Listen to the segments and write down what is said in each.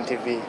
MorningAtNTV.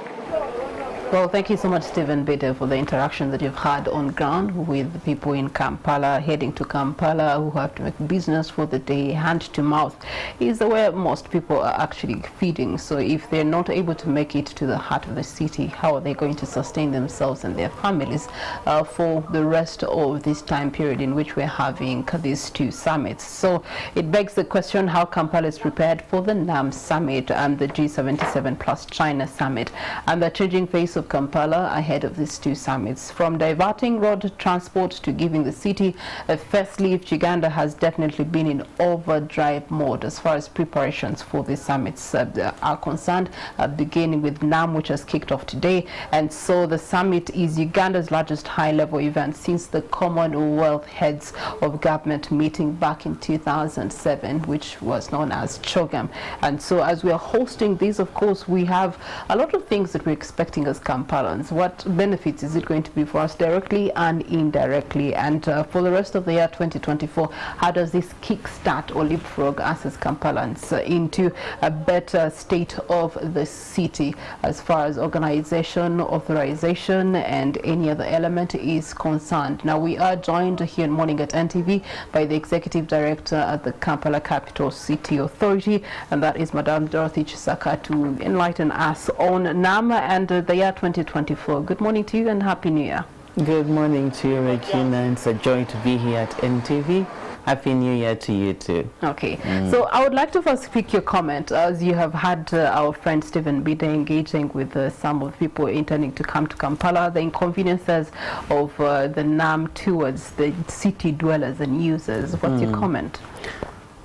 Well, thank you so much, Stephen Bede, for the interaction that you've had on ground with the people in Kampala, heading to Kampala, who have to make business for the day. Hand to mouth is the way most people are actually feeding. So if they're not able to make it to the heart of the city, how are they going to sustain themselves and their families for the rest of this time period in which we're having these two summits? So it begs the question how Kampala is prepared for the NAM summit and the G77 plus China summit and the changing face of Kampala ahead of these two summits. From diverting road transport to giving the city a facelift, Uganda has definitely been in overdrive mode as far as preparations for these summits are concerned, beginning with NAM, which has kicked off today. And so the summit is Uganda's largest high-level event since the Commonwealth heads of government meeting back in 2007, which was known as CHOGM. And so as we are hosting these, of course, we have a lot of things that we're expecting as Kampalans. What benefits is it going to be for us directly and indirectly? And for the rest of the year 2024, how does this kickstart or leapfrog us as Kampalans into a better state of the city as far as organization, authorization, and any other element is concerned? Now, we are joined here in MorningAtNTV by the Executive Director at the Kampala Capital City Authority, and that is Madam Dorothy Kisaka, to enlighten us on NAM and the year 2024. Good morning to you and Happy New Year. Good morning to you, Regina. It's a joy to be here at NTV. Happy New Year to you too. Okay, so I would like to first pick your comment as you have had our friend Stephen Bede engaging with some of the people intending to come to Kampala, the inconveniences of the NAM towards the city dwellers and users. What's your comment?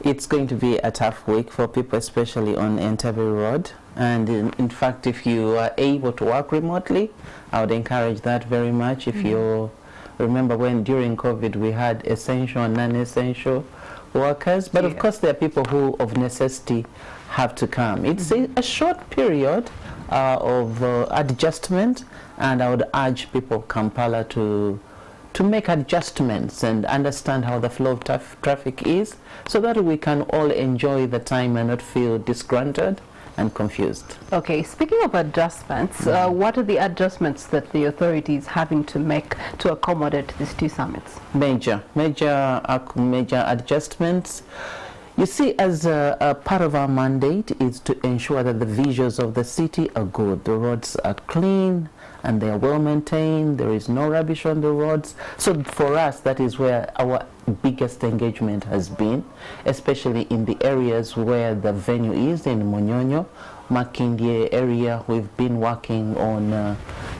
It's going to be a tough week for people, especially on Entebbe Road. And in fact, if you are able to work remotely, I would encourage that very much. If you remember when during COVID we had essential and non-essential workers, but of course there are people who of necessity have to come. It's a short period of adjustment, and I would urge people of Kampala to make adjustments and understand how the flow of traffic is, so that we can all enjoy the time and not feel disgruntled and confused. Okay, speaking of adjustments, what are the adjustments that the authority is having to make to accommodate these two summits? Major adjustments. You see, as a part of our mandate is to ensure that the visuals of the city are good. The roads are clean and they are well maintained. There is no rubbish on the roads. So for us, that is where our biggest engagement has been, especially in the areas where the venue is in Munyonyo, Makindye area. We've been working on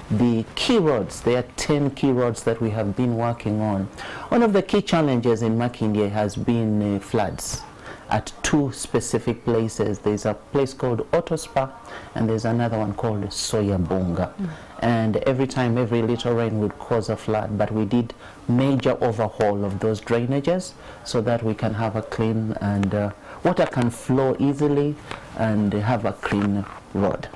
the key roads. There are 10 key roads that we have been working on. One of the key challenges in Makindye has been floods at two specific places. There's a place called Otospa and there's another one called Soyabunga. And every time, every little rain would cause a flood, but we did major overhaul of those drainages so that we can have a clean and water can flow easily and have a clean road.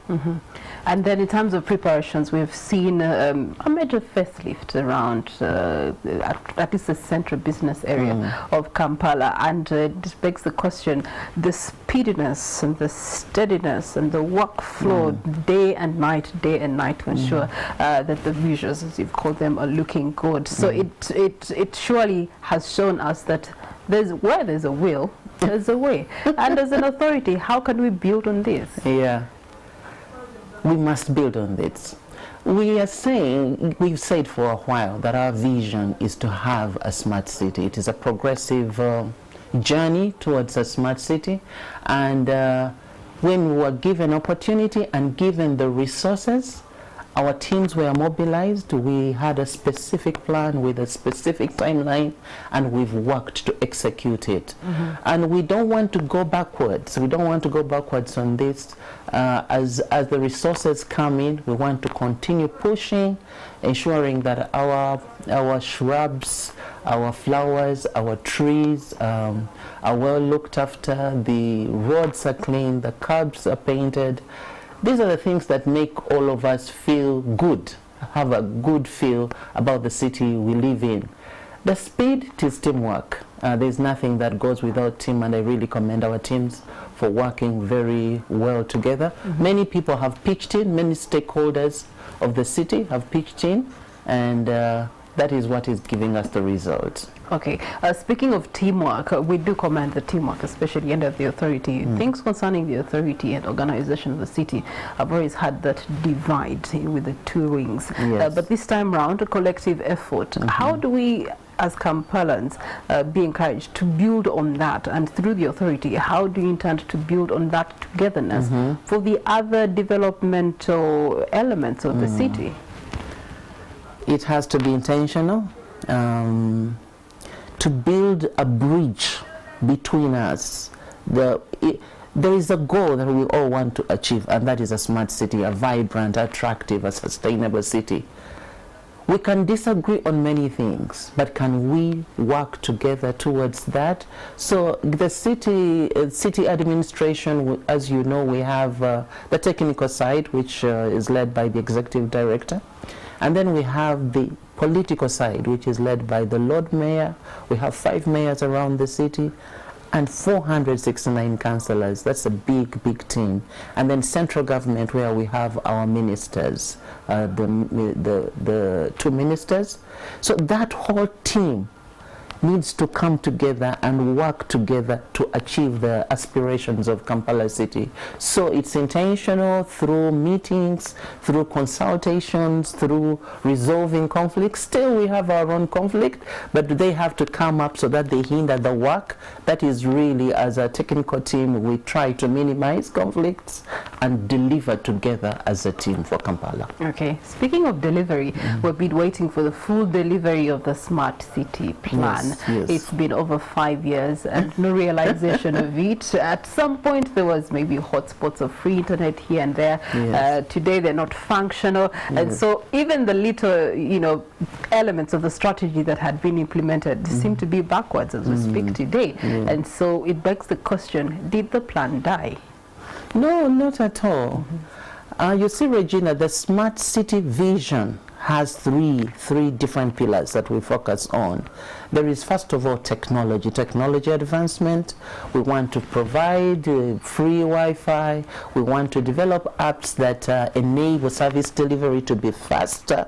And then in terms of preparations, we've seen a major facelift around at least the central business area of Kampala, and this begs the question, the speediness and the steadiness and the workflow day and night to ensure that the visuals, as you've called them, are looking good. So it surely has shown us that where there's a will, there's a way. And as an authority, how can we build on this? Yeah. We must build on this. We've said for a while that our vision is to have a smart city. It is a progressive journey towards a smart city. And when we were given opportunity and given the resources, our teams were mobilized. We had a specific plan with a specific timeline, and we've worked to execute it. And we don't want to go backwards. We don't want to go backwards on this. As the resources come in, we want to continue pushing, ensuring that our shrubs, our flowers, our trees are well looked after, the roads are clean, the curbs are painted. These are the things that make all of us feel good, have a good feel about the city we live in. The speed, it is teamwork. There's nothing that goes without team, and I really commend our teams for working very well together. Many people have pitched in, many stakeholders of the city have pitched in, and that is what is giving us the results. Okay, speaking of teamwork, we do commend the teamwork, especially under the authority. Things concerning the authority and organization of the city have always had that divide with the two wings. Yes. But this time round, a collective effort. How do we, as Kampalans, be encouraged to build on that? And through the authority, how do you intend to build on that togetherness for the other developmental elements of the city? It has to be intentional. To build a bridge between us. There is a goal that we all want to achieve, and that is a smart city, a vibrant, attractive, a sustainable city. We can disagree on many things, but can we work together towards that? So the city administration, as you know, we have the technical side, which is led by the Executive Director. And then we have the political side, which is led by the Lord Mayor. We have 5 mayors around the city and 469 councillors. That's a big, big team. And then central government, where we have our ministers, the 2 ministers. So that whole team needs to come together and work together to achieve the aspirations of Kampala City. So it's intentional through meetings, through consultations, through resolving conflicts. Still we have our own conflict, but they have to come up so that they hinder the work. That is really, as a technical team, we try to minimize conflicts and deliver together as a team for Kampala. Okay, speaking of delivery, we've been waiting for the full delivery of the Smart City Plan. Yes. It's been over 5 years and no realization of it. At some point there was maybe hotspots of free internet here and there. Yes. Today they're not functional, and so even the little elements of the strategy that had been implemented seem to be backwards as we speak today. And so it begs the question, did the plan die? No, not at all. You see, Regina, the smart city vision has three different pillars that we focus on. There is, first of all, technology advancement. We want to provide free Wi-Fi. We want to develop apps that enable service delivery to be faster.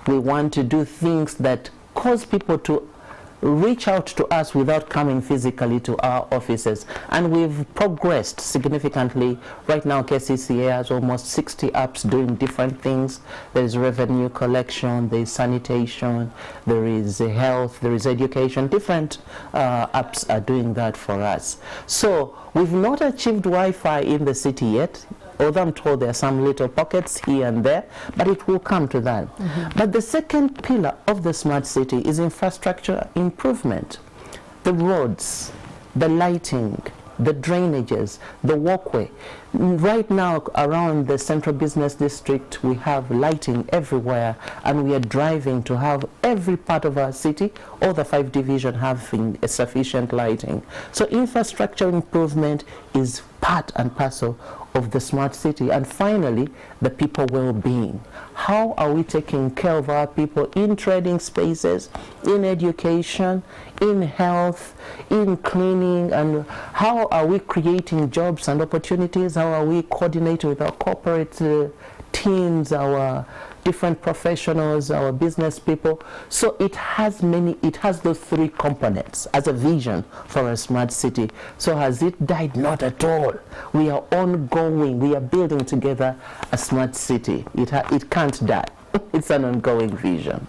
We want to do things that cause people to reach out to us without coming physically to our offices. And we've progressed significantly. Right now, KCCA has almost 60 apps doing different things. There is revenue collection, there is sanitation, there is health, there is education. Different apps are doing that for us. So we've not achieved Wi-Fi in the city yet, although I'm told there are some little pockets here and there, but it will come to that. But the second pillar of the smart city is infrastructure improvement. The roads, the lighting, the drainages, the walkway. Right now around the central business district we have lighting everywhere, and we are driving to have every part of our city, all the 5 divisions, having a sufficient lighting. So infrastructure improvement is part and parcel of the smart city. And finally, the people well-being. How are we taking care of our people in trading spaces, in education, in health, in cleaning, and how are we creating jobs and opportunities? How are we coordinating with our corporate teams, our different professionals, our business people? So it has those 3 components as a vision for a smart city. So has it died? Not at all. We are ongoing. We are building together a smart city. It can't die. It's an ongoing vision.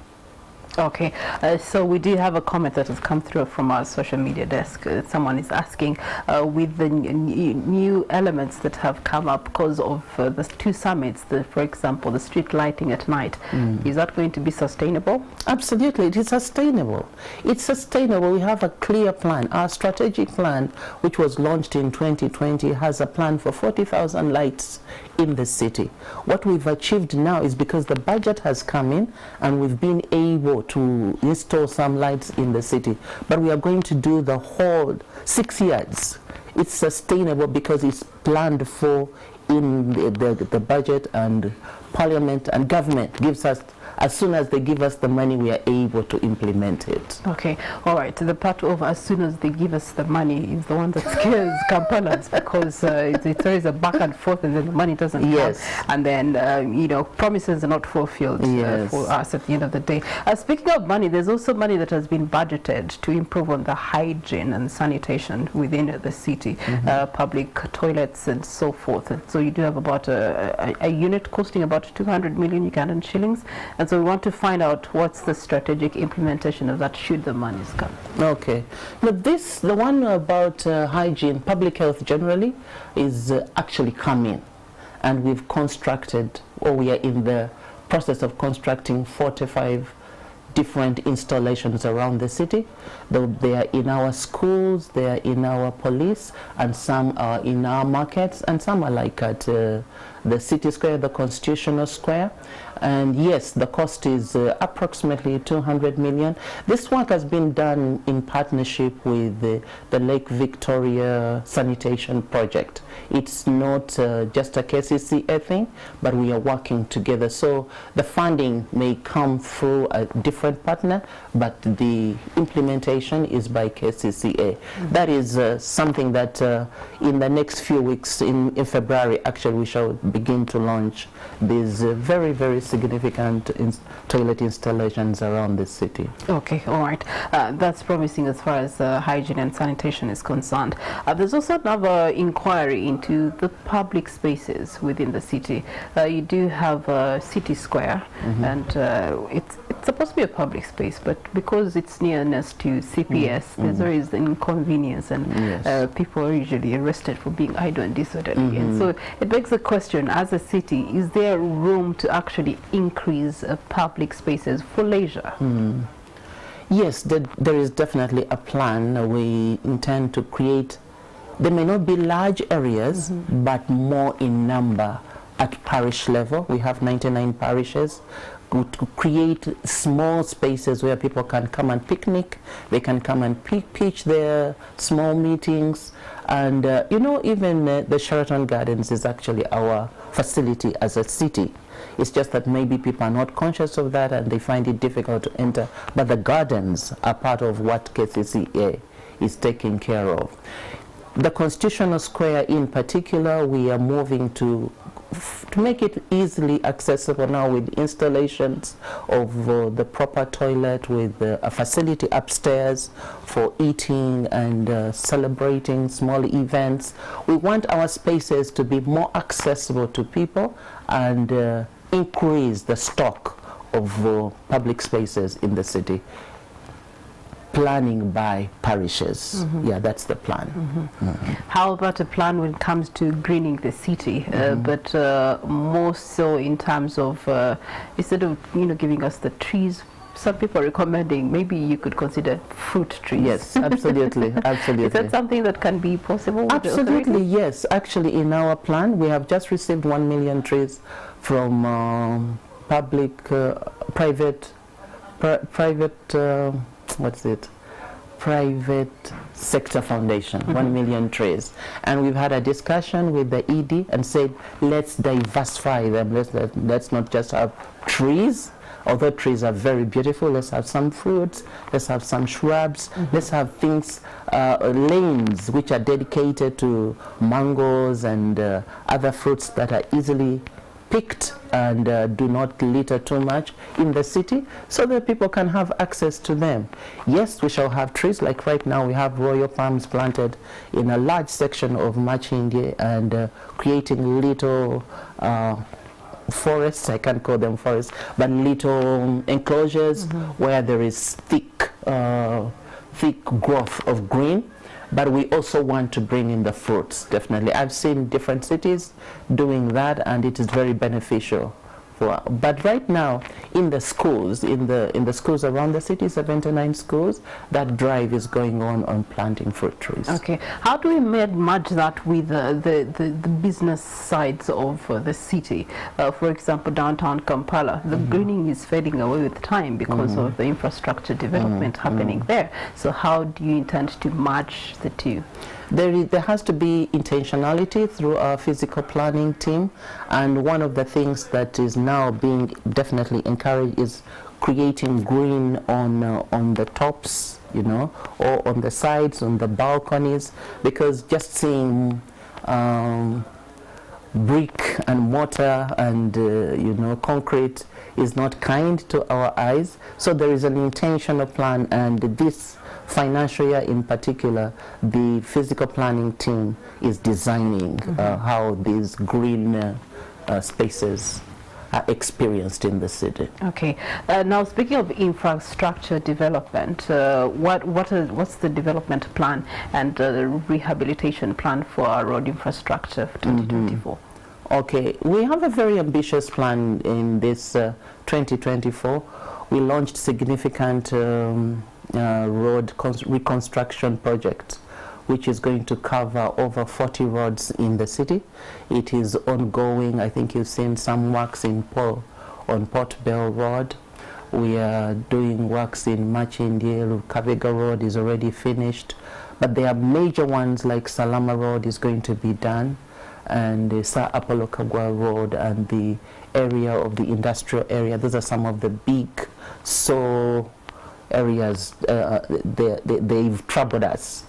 Okay, so we do have a comment that has come through from our social media desk. Someone is asking, with the new elements that have come up because of the 2 summits, for example, the street lighting at night, is that going to be sustainable? Absolutely, it is sustainable. It's sustainable. We have a clear plan. Our strategic plan, which was launched in 2020, has a plan for 40,000 lights in the city. What we've achieved now is because the budget has come in and we've been able to install some lights in the city, but we are going to do the whole 6 years. It's sustainable because it's planned for in the budget, and Parliament and government gives us as soon as they give us the money, we are able to implement it. Okay, all right. The part of as soon as they give us the money is the one that scares Kampalans, because it's always a back and forth, and then the money doesn't come, and then you know, promises are not fulfilled for us at the end of the day. Speaking of money, there's also money that has been budgeted to improve on the hygiene and sanitation within the city, public toilets and so forth. And so you do have about a unit costing about 200 million Ugandan shillings, and so we want to find out what's the strategic implementation of that should the monies come. Okay. But the one about hygiene, public health generally, is actually coming, and we've constructed, or we are in the process of constructing 45 different installations around the city. They are in our schools, they are in our police, and some are in our markets, and some are like at the city square, the constitutional square. And yes, the cost is approximately 200 million. This work has been done in partnership with the Lake Victoria Sanitation Project. It's not just a KCCA thing, but we are working together. So the funding may come through a different partner, but the implementation is by KCCA. That is something that in the next few weeks, in February, actually, we shall begin to launch these very, very significant toilet installations around the city. Okay, all right. That's promising as far as hygiene and sanitation is concerned. There's also another inquiry into the public spaces within the city. You do have City Square, and it's supposed to be a public space, but because it's nearness to CPS, there's always an inconvenience, and people are usually arrested for being idle and disorderly. And so it begs the question, as a city, is there room to actually increase public spaces for leisure? Yes, there is definitely a plan. We intend to create, there may not be large areas, but more in number at parish level. We have 99 parishes. To create small spaces where people can come and picnic, they can come and pitch their small meetings. And you know, even the Sheraton Gardens is actually our facility as a city. It's just that maybe people are not conscious of that and they find it difficult to enter. But the gardens are part of what KCCA is taking care of. The Constitutional Square in particular, we are moving to make it easily accessible now with installations of the proper toilet, with a facility upstairs for eating and celebrating small events. We want our spaces to be more accessible to people and increase the stock of public spaces in the city. Planning by parishes. Yeah, that's the plan. How about a plan when it comes to greening the city, but more so in terms of instead of giving us the trees, some people are recommending maybe you could consider fruit trees. Yes, absolutely, absolutely. Is that something that can be possible? Absolutely, yes. Actually, in our plan, we have just received 1 million trees from private sector foundation, 1 million trees. And we've had a discussion with the ED and said, let's diversify them. Let's not just have trees, although trees are very beautiful. Let's have some fruits, let's have some shrubs, let's have things, lanes which are dedicated to mangoes and other fruits that are easily picked and do not litter too much in the city, so that people can have access to them. Yes, we shall have trees. Like right now we have royal palms planted in a large section of Machinge and creating little forests. I can't call them forests, but little enclosures where there is thick growth of green. But we also want to bring in the fruits, definitely. I've seen different cities doing that, and it is very beneficial. But right now, in the schools, in the schools around the city, 79 schools, that drive is going on planting fruit trees. Okay. How do we merge that with the business sides of the city? For example, downtown Kampala, the greening is fading away with time because of the infrastructure development happening there. So how do you intend to merge the two? There has to be intentionality through our physical planning team, and one of the things that is now being definitely encouraged is creating green on the tops, you know, or on the sides, on the balconies, because just seeing brick and mortar and you know, concrete is not kind to our eyes. So there is an intentional plan, and this financial year in particular, the physical planning team is designing how these green spaces are experienced in the city. Okay. Now, speaking of infrastructure development, what's the development plan and the rehabilitation plan for our road infrastructure for 2024? Okay, we have a very ambitious plan in this 2024. We launched significant road reconstruction project, which is going to cover over 40 roads in the city. It is ongoing. I think you've seen some works on Port Bell Road. We are doing works in Machindil. Kabega Road is already finished. But there are major ones like Salama Road is going to be done, and the Sir Apollo Kagwa Road and the area of the industrial area. Those are some of the big areas. They've troubled us.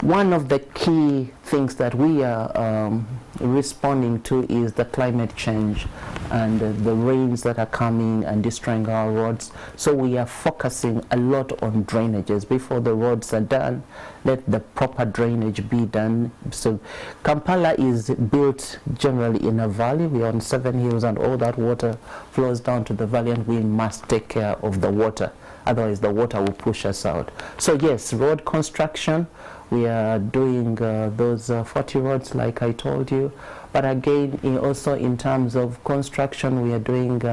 One of the key things that we are responding to is the climate change and the rains that are coming and destroying our roads. So we are focusing a lot on drainages. Before the roads are done, let the proper drainage be done. So Kampala is built generally in a valley. We are on 7 hills, and all that water flows down to the valley, and we must take care of the water. Otherwise the water will push us out. So yes, road construction, we are doing those 40 roads like I told you. But again, also in terms of construction, we are doing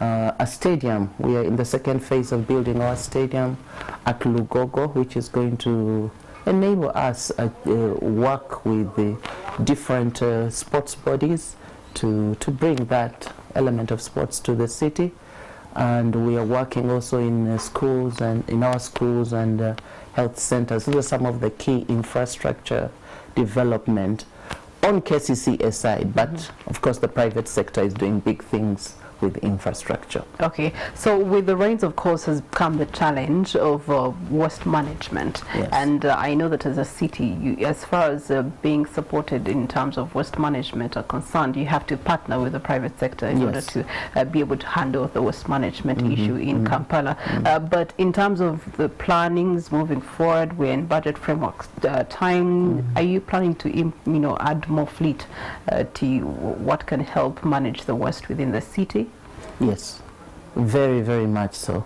a stadium. We are in the second phase of building our stadium at Lugogo, which is going to enable us work with the different sports bodies to bring that element of sports to the city. And we are working also in schools and in our schools and health centers. These are some of the key infrastructure development on KCCA side, but of course the private sector is doing big things with infrastructure. Okay, so with the rains, of course, has come the challenge of waste management. Yes. And I know that as a city, as far as being supported in terms of waste management are concerned, you have to partner with the private sector in order to be able to handle the waste management issue in Kampala. But in terms of the plannings moving forward, we're in budget framework time. Are you planning to add more fleet to what can help manage the waste within the city? Yes, very, very much so.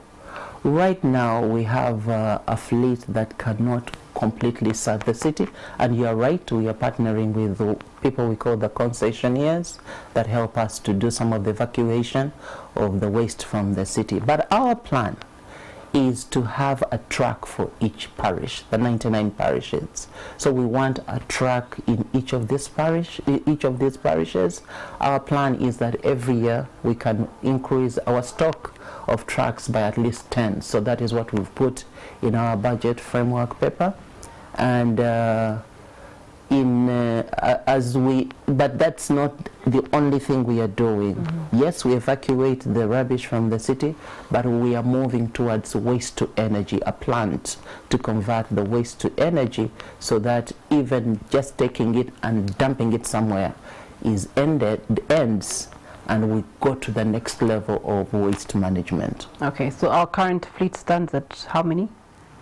Right now we have a fleet that cannot completely serve the city, and you are right, we are partnering with the people we call the concessionaires that help us to do some of the evacuation of the waste from the city. But our plan is to have a truck for each parish, the 99 parishes. So we want a truck in each of these parishes. Our plan is that every year we can increase our stock of trucks by at least 10. So that is what we've put in our budget framework paper. And but that's not the only thing we are doing. Yes, we evacuate the rubbish from the city, but we are moving towards waste to energy, a plant to convert the waste to energy, so that even just taking it and dumping it somewhere ends, and we go to the next level of waste management. Okay, so our current fleet stands at how many?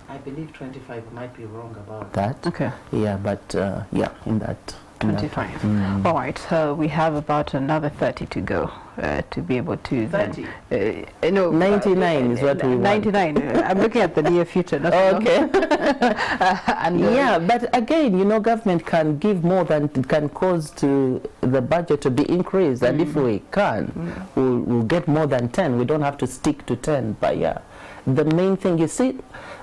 I believe 25. Might be wrong about that. Okay. Yeah, but yeah, in that. 25. All right. We have about another 30 to go to be able to. 30. No. 99 is what we want. 99. I'm looking at the near future. Not okay. And yeah, but again, government can give more than it can cause to the budget to be increased, and if we can, we'll get more than 10. We don't have to stick to 10. But yeah, the main thing you see.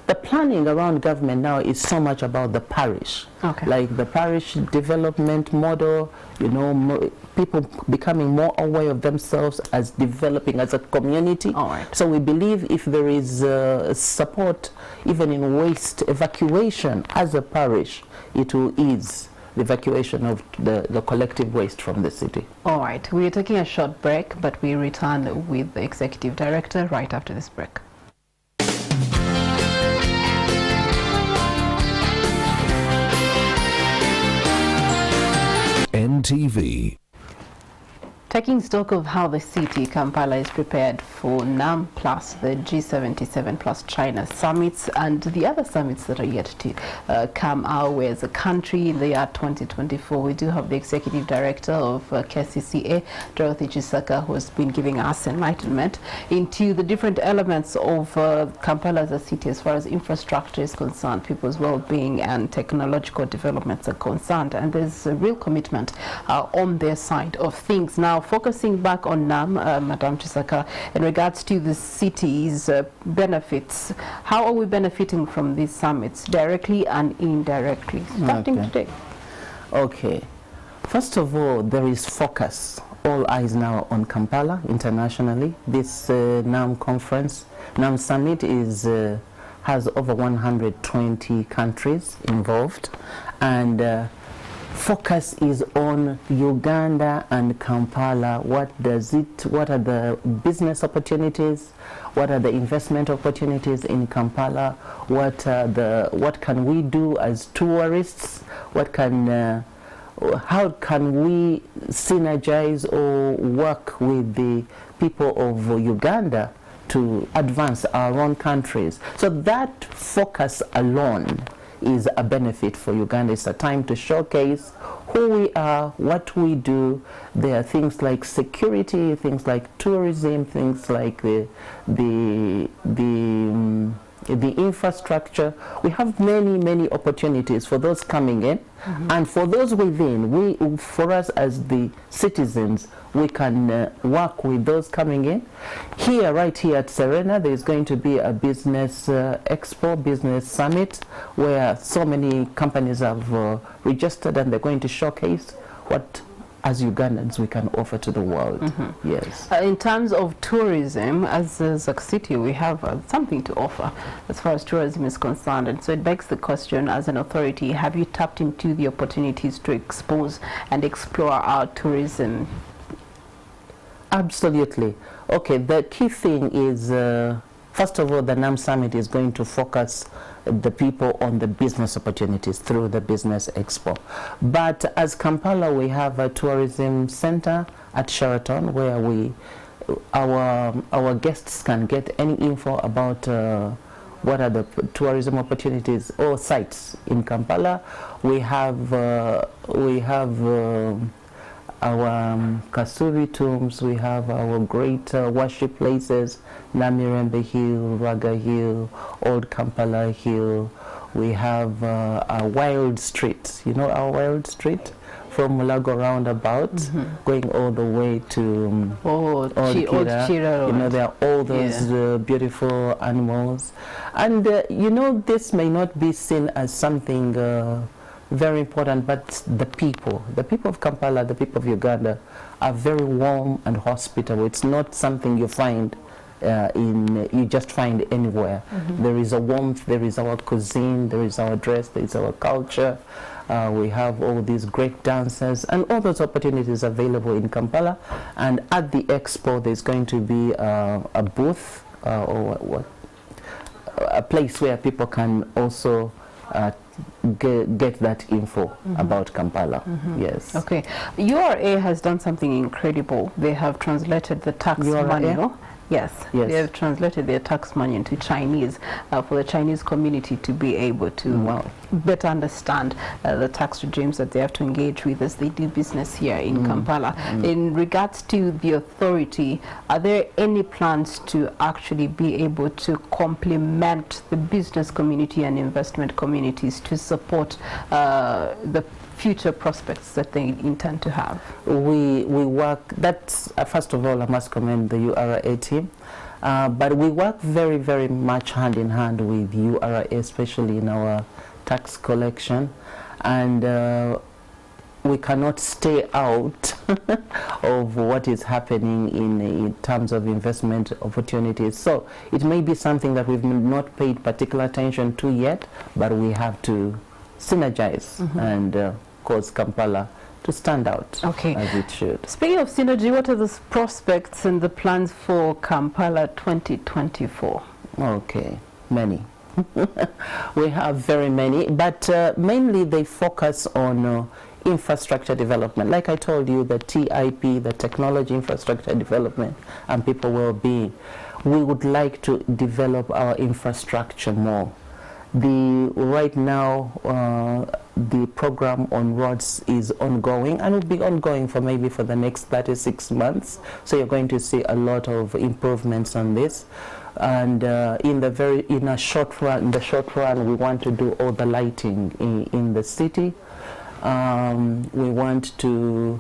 The planning around government now is so much about the parish, like the parish development model, people becoming more aware of themselves as developing as a community. So we believe if there is support even in waste evacuation as a parish, it will ease the evacuation of the collective waste from the city. All right, we are taking a short break, but we return with the Executive Director right after this break. NTV. Taking stock of how the city, Kampala, is prepared for NAM plus the G77 plus China summits and the other summits that are yet to come our way as a country in the year 2024. We do have the Executive Director of KCCA, Dorothy Kisaka, who has been giving us enlightenment into the different elements of Kampala as a city as far as infrastructure is concerned, people's well-being and technological developments are concerned. And there's a real commitment on their side of things. Now, focusing back on NAM, Madam Kisaka, in regards to the city's benefits, how are we benefiting from these summits, directly and indirectly? Starting today. Okay. First of all, there is focus. All eyes now on Kampala internationally. This NAM conference, NAM summit is has over 120 countries involved, and focus is on Uganda and Kampala. What are the business opportunities? What are the investment opportunities in Kampala? What can we do as tourists? How can we synergize or work with the people of Uganda to advance our own countries? So that focus alone is a benefit for Uganda. It's a time to showcase who we are, what we do. There are things like security, things like tourism, things like the infrastructure. We have many opportunities for those coming in, and for those within. For us as the citizens, we can work with those coming in. Here, right here at Serena, there is going to be a business expo, business summit, where so many companies have registered, and they're going to showcase what, as Ugandans, we can offer to the world. Yes. In terms of tourism, as a city, we have something to offer as far as tourism is concerned. And so it begs the question, as an authority, have you tapped into the opportunities to expose and explore our tourism? Absolutely. Okay, the key thing is, first of all, the NAM Summit is going to focus the people on the business opportunities through the Business Expo. But as Kampala, we have a tourism center at Sheraton where our guests can get any info about what are the tourism opportunities or sites in Kampala. We have our Kasuri tombs, we have our great worship places, Namirembe Hill, Raga Hill, Old Kampala Hill. We have our Wild Street, you know our Wild Street? From Mulago roundabout, going all the way to Old Kira. You know, there are all those beautiful animals. And you know, this may not be seen as something very important, but the people of Kampala, the people of Uganda are very warm and hospitable. It's not something you find you just find anywhere. There is a warmth, there is our cuisine, there is our dress, there is our culture. We have all these great dancers and all those opportunities available in Kampala. And at the expo, there's going to be a booth or a place where people can also get that info about Kampala. Yes. Okay. URA has done something incredible. They have translated the tax manual. Yes, they have translated their tax manual into Chinese for the Chinese community to be able to better understand the tax regimes that they have to engage with as they do business here in Kampala. In regards to the authority, are there any plans to actually be able to complement the business community and investment communities to support the future prospects that they intend to have? We work, that's first of all I must commend the URA team, but we work very much hand in hand with URA, especially in our tax collection, and we cannot stay out of what is happening in terms of investment opportunities. So it may be something that we've not paid particular attention to yet, but we have to synergize and cause Kampala to stand out as it should. Speaking of synergy, what are the prospects and the plans for Kampala 2024? Okay, many. We have very many, but mainly they focus on infrastructure development. Like I told you, the TIP, the technology infrastructure development, and people well-being. We would like to develop our infrastructure more. Right now, the program on roads is ongoing and will be ongoing for maybe for the next 36 months. So you're going to see a lot of improvements on this. And in the short run, we want to do all the lighting in the city. We want to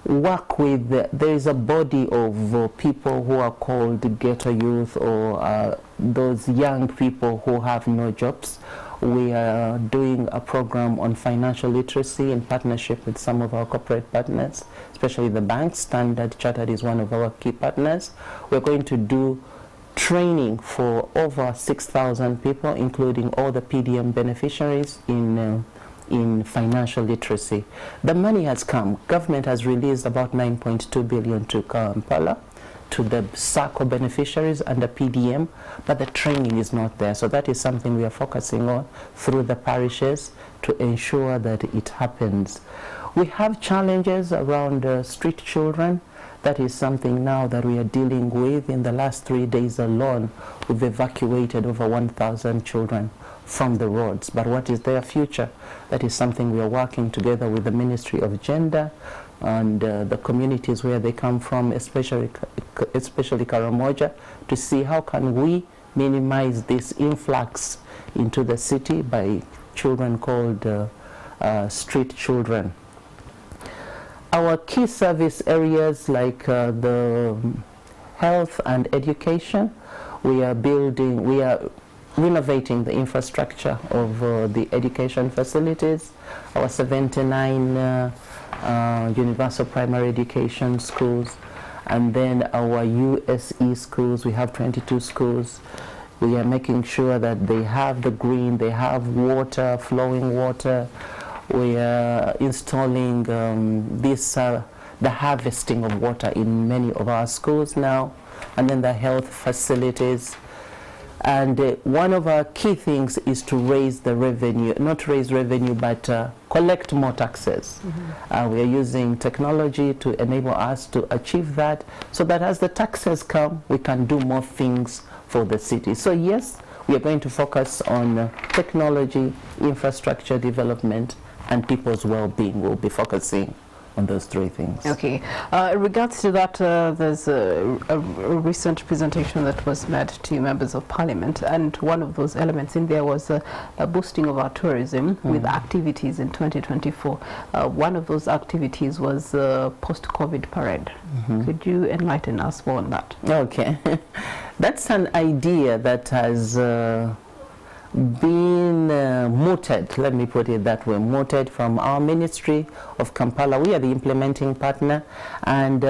work with, there is a body of people who are called ghetto youth, or those young people who have no jobs. We are doing a program on financial literacy in partnership with some of our corporate partners, especially the banks. Standard Chartered is one of our key partners. We're going to do training for over 6,000 people, including all the PDM beneficiaries in financial literacy. The money has come. Government has released about 9.2 billion to Kampala, to the SACCO beneficiaries under PDM, but the training is not there. So that is something we are focusing on through the parishes to ensure that it happens. We have challenges around street children. That is something now that we are dealing with. In the last 3 days alone, we've evacuated over 1,000 children from the roads. But what is their future? That is something we are working together with the Ministry of Gender and the communities where they come from, especially Karamoja, to see how can we minimize this influx into the city by children called street children. Our key service areas like the health and education, we are renovating the infrastructure of the education facilities. Our 79 universal primary education schools, and then our USE schools, we have 22 schools. We are making sure that they have the green, they have water, flowing water. We are installing the harvesting of water in many of our schools now, and then the health facilities. And one of our key things is to raise the revenue, not raise revenue, but collect more taxes. We are using technology to enable us to achieve that, so that as the taxes come, we can do more things for the city. So yes, we are going to focus on technology, infrastructure development, and people's well-being. We'll be focusing on those three things. Okay. In regards to that, there's a recent presentation that was made to members of parliament, and one of those elements in there was a boosting of our tourism with activities in 2024. One of those activities was post-COVID parade. Could you enlighten us more on that? Okay. That's an idea that has been mooted, let me put it that way, mooted from our Ministry of Kampala. We are the implementing partner, and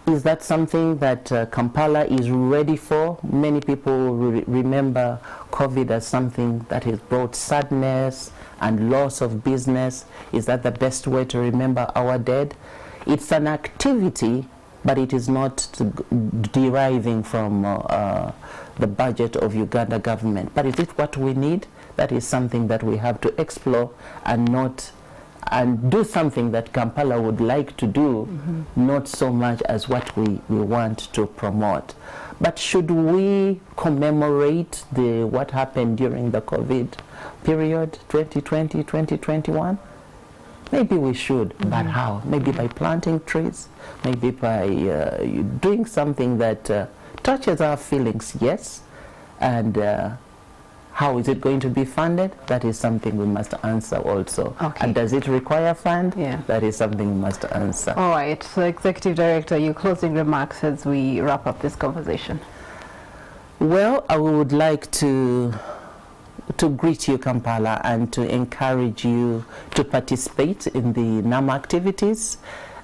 is that something that Kampala is ready for? Many people remember COVID as something that has brought sadness and loss of business. Is that the best way to remember our dead? It's an activity, but it is not deriving from the budget of Uganda government. But is it what we need? That is something that we have to explore and do something that Kampala would like to do, not so much as what we want to promote. But should we commemorate what happened during the COVID period, 2020, 2021? Maybe we should, but how? Maybe by planting trees, maybe by doing something that touches our feelings, yes. And how is it going to be funded? That is something we must answer also. Okay. And does it require fund? Yeah. That is something we must answer. All right, so Executive Director, your closing remarks as we wrap up this conversation. Well, I would like to greet you, Kampala, and to encourage you to participate in the NAM activities.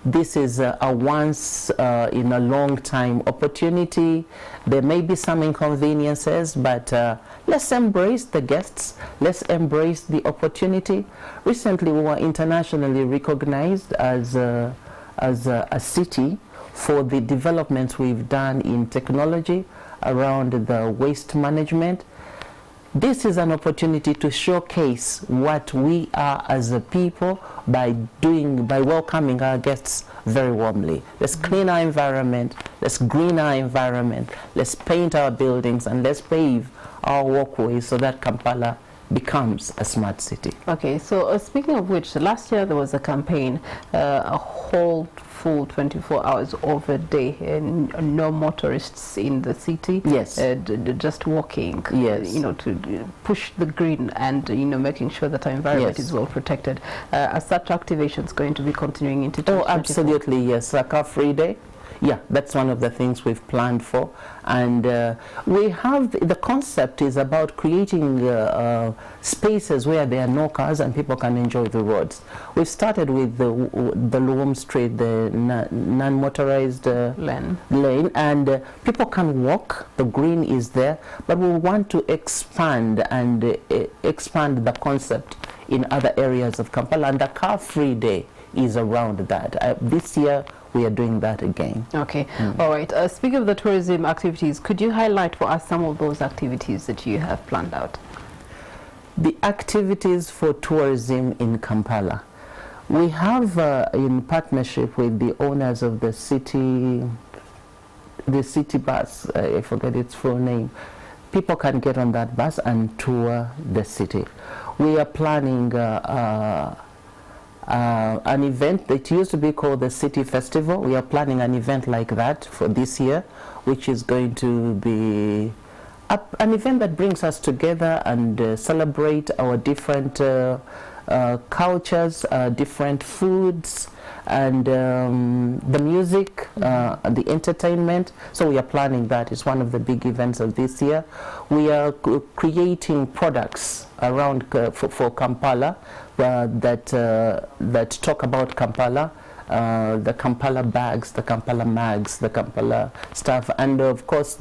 This is a once in a long time opportunity. There may be some inconveniences, but let's embrace the guests. Let's embrace the opportunity. Recently, we were internationally recognized as a city for the developments we've done in technology around the waste management. This is an opportunity to showcase what we are as a people by welcoming our guests very warmly. Let's clean our environment, let's green our environment, let's paint our buildings, and let's pave our walkways so that Kampala becomes a smart city. Okay, so speaking of which, last year there was a campaign, a whole full 24 hours of a day, and no motorists in the city. Yes. Just walking. Yes. You know, to push the green and making sure that our environment is well protected. Are such activations going to be continuing into 2024? Oh, absolutely, yes. Like our free day. Yeah, that's one of the things we've planned for, and we have the concept is about creating spaces where there are no cars and people can enjoy the roads. We've started with the Luwum Street, the non-motorized lane, and people can walk. The green is there, but we want to expand and expand the concept in other areas of Kampala, and the car-free day is around that. This year we are doing that again. Okay. All right. Speaking of the tourism activities, could you highlight for us some of those activities that you have planned out? The activities for tourism in Kampala. We have, in partnership with the owners of the city bus, I forget its full name, people can get on that bus and tour the city. We are planning an event that used to be called the City Festival. We are planning an event like that for this year, which is going to be an event that brings us together and celebrate our different cultures, different foods, and the music, the entertainment. So we are planning that. It's one of the big events of this year. We are creating products around for Kampala that talk about Kampala, the Kampala bags, the Kampala mags, the Kampala stuff, and of course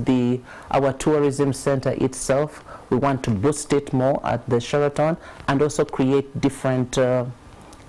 our tourism center itself. We want to boost it more at the Sheraton and also create different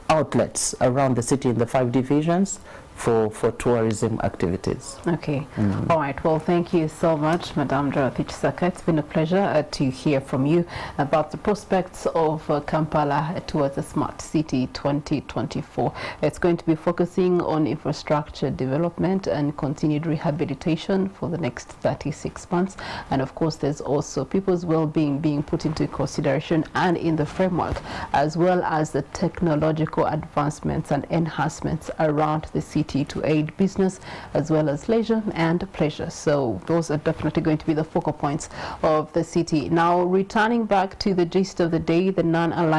outlets around the city in the 5 divisions for tourism activities. Okay. All right. Well, thank you so much, Madam Dorothy Kisaka. It's been a pleasure to hear from you about the prospects of Kampala towards a smart city 2024. It's going to be focusing on infrastructure development and continued rehabilitation for the next 36 months. And of course, there's also people's well-being being put into consideration and in the framework, as well as the technological advancements and enhancements around the city to aid business as well as leisure and pleasure. So those are definitely going to be the focal points of the city. Now, returning back to the gist of the day, the non-aligned